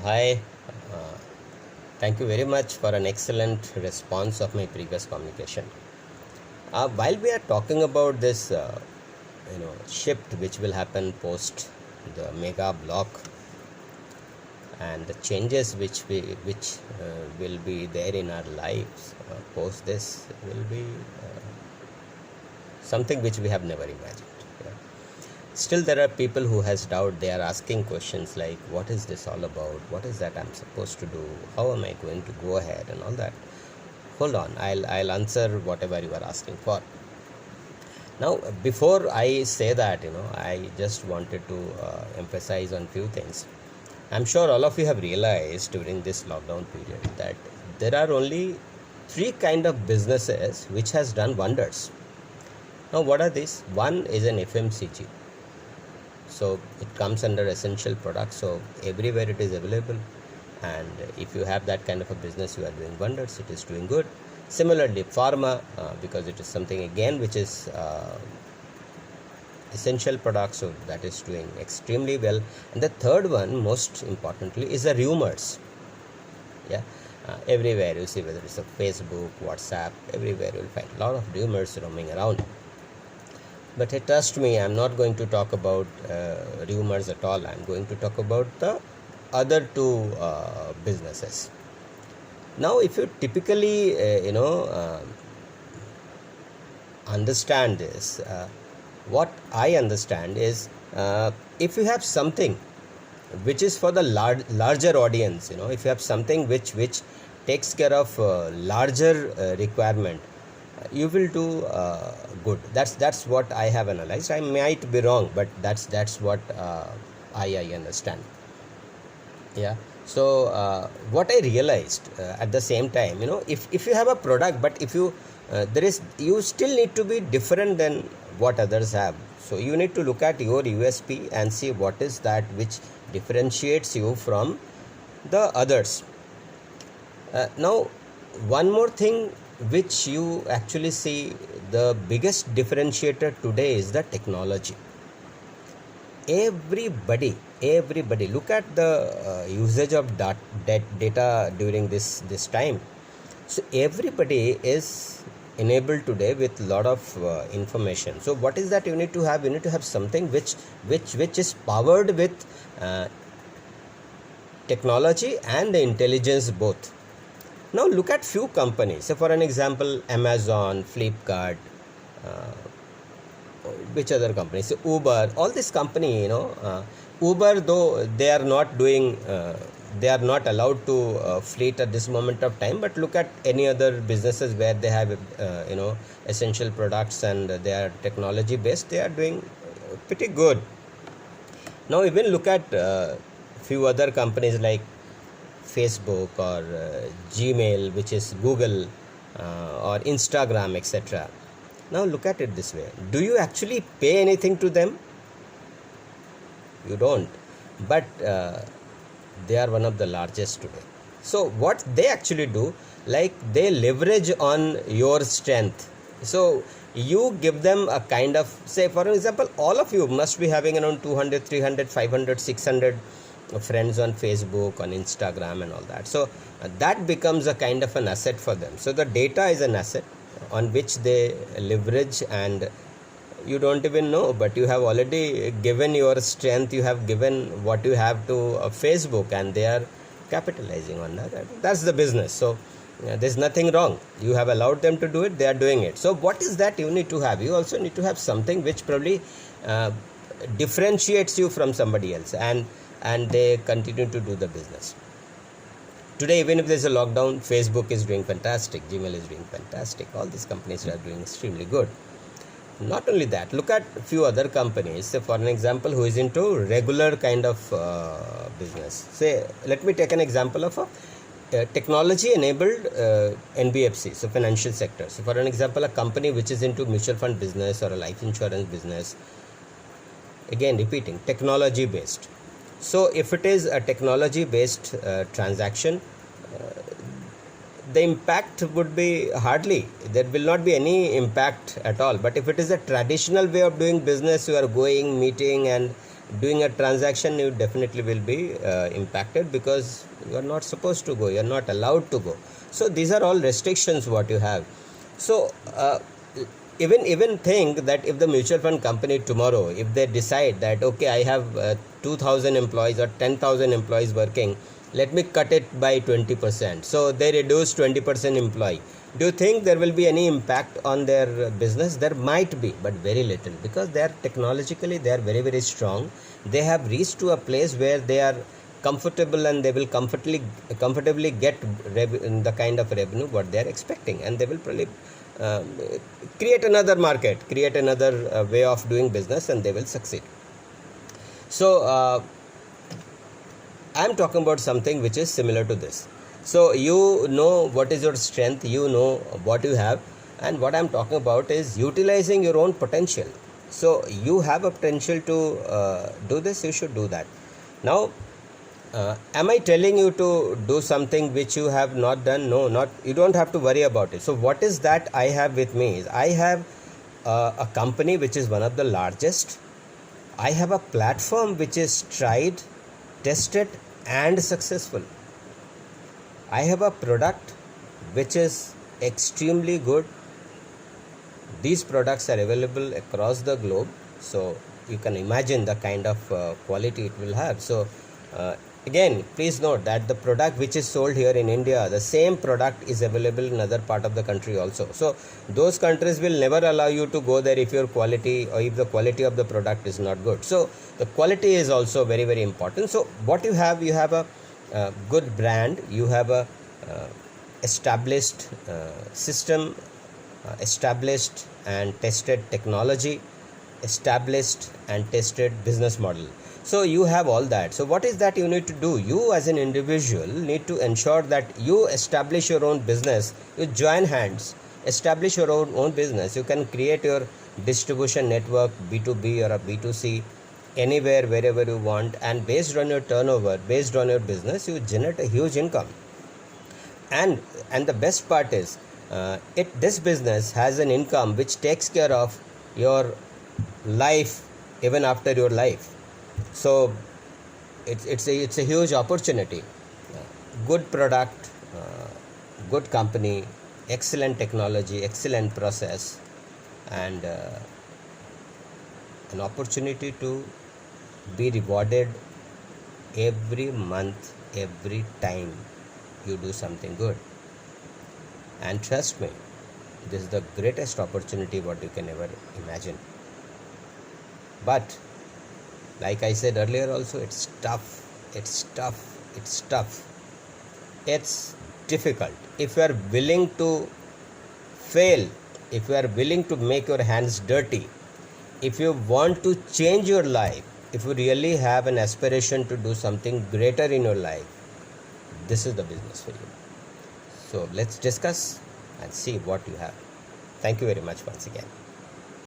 Hi, uh, thank you very much for an excellent response of my previous communication. While we are talking about this, shift which will happen post the mega block and the changes which will be there in our lives post this will be something which we have never imagined. Yeah. Still, there are people who has doubt. They are asking questions like, "What is this all about? What is that I'm supposed to do? How am I going to go ahead?" and all that. Hold on, I'll answer whatever you are asking for. Now, before I say that, I just wanted to emphasize on few things. I'm sure all of you have realized during this lockdown period that there are only three kind of businesses which has done wonders. Now, what are these? One is an FMCG. So it comes under essential products. So everywhere it is available. And if you have that kind of a business, you are doing wonders. It is doing good. Similarly, pharma, because it is something again which is essential product, so that is doing extremely well. And the third one, most importantly, is the rumors. Yeah, everywhere you see, whether it's a Facebook, WhatsApp, everywhere you'll find a lot of rumors roaming around. But trust me, I'm not going to talk about rumors at all. I'm going to talk about the other two businesses. Now, if you typically, understand this, what I understand is if you have something which is for the larger audience, if you have something which takes care of larger requirement, you will do good. That's what I have analyzed. I might be wrong, but that's what I understand. Yeah. So what I realized at the same time, if you have a product, but if you you still need to be different than what others have. So you need to look at your USP and see what is that which differentiates you from the others. Now, one more thing which you actually see, the biggest differentiator today is the technology. Everybody look at the usage of data during this time. So everybody is enabled today with a lot of information. So what is that you need to have? You need to have something which is powered with technology and the intelligence both. Now look at few companies. So for an example, Amazon, Flipkart, which other companies? So Uber, all this company, Uber, though they are not doing, they are not allowed to fleet at this moment of time. But look at any other businesses where they have, essential products and they are technology based. They are doing pretty good. Now even look at few other companies like Facebook or Gmail, which is Google, or Instagram, etc. Now look at it this way. Do you actually pay anything to them? You don't. But they are one of the largest today. So what they actually do, like they leverage on your strength. So you give them a kind of, say for example, all of you must be having around 200, 300, 500, 600 friends on Facebook, on Instagram and all that. So that becomes a kind of an asset for them. So the data is an asset on which they leverage, and you don't even know, but you have already given your strength, you have given what you have to Facebook, and they are capitalizing on that. That's the business. So there's nothing wrong. You have allowed them to do it, they are doing it. So what is that you need to have? You also need to have something which probably differentiates you from somebody else, and they continue to do the business. Today, even if there's a lockdown, Facebook is doing fantastic, Gmail is doing fantastic, all these companies are doing extremely good. Not only that, look at a few other companies. Say for an example, who is into regular kind of business. Say, let me take an example of a technology enabled NBFC, so financial sector. So for an example, a company which is into mutual fund business or a life insurance business, again repeating, technology based. So if it is a technology based transaction, the impact would be hardly, there will not be any impact at all. But if it is a traditional way of doing business, you are going, meeting and doing a transaction, you definitely will be impacted, because you are not supposed to go, you are not allowed to go. So these are all restrictions what you have. So even think that if the mutual fund company tomorrow, if they decide that okay, I have 2000 employees or 10,000 employees working, let me cut it by 20%, so they reduce 20% employee, do you think there will be any impact on their business? There might be, but very little, because they are technologically, they are very, very strong. They have reached to a place where they are comfortable, and they will comfortably get the kind of revenue what they are expecting, and they will probably create another market, create another way of doing business, and they will succeed. So I'm talking about something which is similar to this. So you know what is your strength, you know what you have, and what I'm talking about is utilizing your own potential. So you have a potential to do this, you should do that. Now, am I telling you to do something which you have not done? No, not. You don't have to worry about it. So what is that I have with me is, I have a company which is one of the largest. I have a platform which is tried, tested and successful. I have a product which is extremely good. These products are available across the globe, so you can imagine the kind of quality it will have. So again, please note that the product which is sold here in India, the same product is available in other part of the country also. So those countries will never allow you to go there if your quality, or if the quality of the product is not good. So the quality is also very, very important. So what you have a good brand, you have a established system, established and tested technology, established and tested business model. So you have all that. So what is that you need to do? You as an individual need to ensure that you establish your own business. You join hands, establish your own business. You can create your distribution network, B2B or a B2C, anywhere, wherever you want, and based on your turnover, based on your business, you generate a huge income. And the best part is, this business has an income which takes care of your life even after your life. So it's a huge opportunity. Good product, good company, excellent technology, excellent process, and an opportunity to be rewarded every month, every time you do something good. And trust me, this is the greatest opportunity what you can ever imagine. But like I said earlier also, it's tough, it's difficult. If you are willing to fail, if you are willing to make your hands dirty, if you want to change your life, if you really have an aspiration to do something greater in your life, this is the business for you. So let's discuss and see what you have. Thank you very much once again.